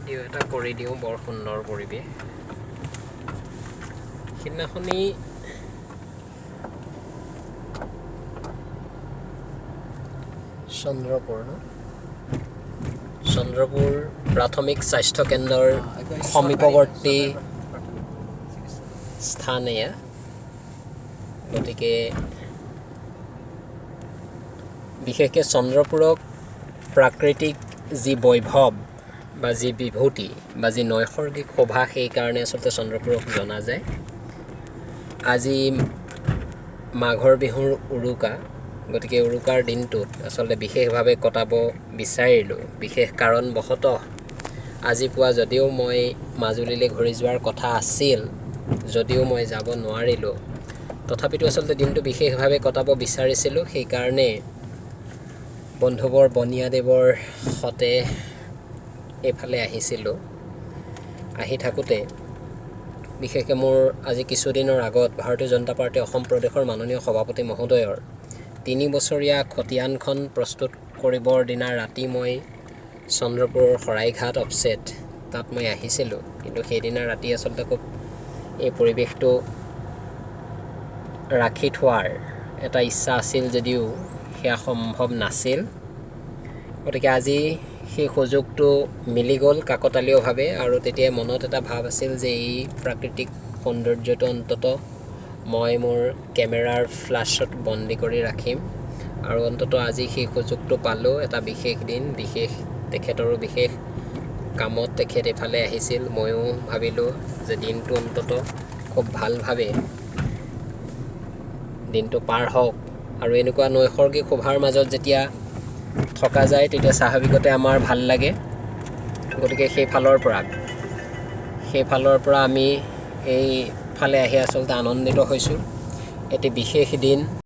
video' এটা কৰি দিওঁ বৰ সুন্দৰ পৰিৱেশ সিদিনাখনি চন্দ্ৰপুৰ প্ৰাথমিক স্বাস্থ্য কেন্দ্ৰৰ সমীপৱৰ্তী স্থান এয়া গতিকে বিশেষকৈ চন্দ্ৰপুৰক প্ৰাকৃতিক যি বৈভৱ বা যি বিভূতি বা যি নৈসৰ্গিক শোভা সেইকাৰণে আচলতে চন্দ্ৰপুৰক জনা যায় আজি মাঘৰ বিহুৰ উৰুকা গতিকে উৰুকাৰ দিনটোত আচলতে বিশেষভাৱে কটাব বিচাৰিলোঁ বিশেষ কাৰণবশতঃ আজি পুৱা যদিও মই মাজুলীলৈ ঘূৰি যোৱাৰ কথা আছিল যদিও মই যাব নোৱাৰিলোঁ তথাপিতো আচলতে দিনটো বিশেষভাৱে কটাব বিচাৰিছিলোঁ সেইকাৰণে বন্ধুবৰ বনিয়াদেৱৰ সতে এইফালে আহিছিলোঁ আহি থাকোঁতে বিশেষকৈ মোৰ আজি কিছুদিনৰ আগত ভাৰতীয় জনতা পাৰ্টী অসম প্ৰদেশৰ মাননীয় সভাপতি মহোদয়ৰ 3 বছৰীয়া খতিয়ানখন প্ৰস্তুত কৰিবৰ দিনা ৰাতি মই চন্দ্ৰপুৰৰ শৰাইঘাট অফছেট তাত মই আহিছিলোঁ কিন্তু সেইদিনা ৰাতি আচলতে খুব এই পৰিৱেশটো ৰাখি থোৱাৰ এটা ইচ্ছা আছিল যদিও সেয়া সম্ভৱ নাছিল গতিকে আজি সেই সুযোগটো মিলি গ'ল কাকতালীয়ভাৱে আৰু তেতিয়া মনত এটা ভাৱ আছিল যে এই প্ৰাকৃতিক সৌন্দৰ্যটো অন্তত মই মোৰ কেমেৰাৰ ফ্লাছত বন্দী কৰি ৰাখিম আৰু অন্তত আজি সেই সুযোগটো পালোঁ এটা বিশেষ দিন বিশেষ তেখেতৰো বিশেষ কামত তেখেত এফালে আহিছিল ময়ো ভাবিলোঁ যে দিনটো অন্তত খুব ভালভাৱে দিনটো পাৰ হওক আৰু এনেকুৱা নৈসৰ্গিক শোভাৰ মাজত যেতিয়া থকা যায় তেতিয়া স্বাভাৱিকতে আমাৰ ভাল লাগে গতিকে সেইফালৰ পৰা আমি এইফালে আহি আচলতে আনন্দিত হৈছোঁ এটি বিশেষ দিন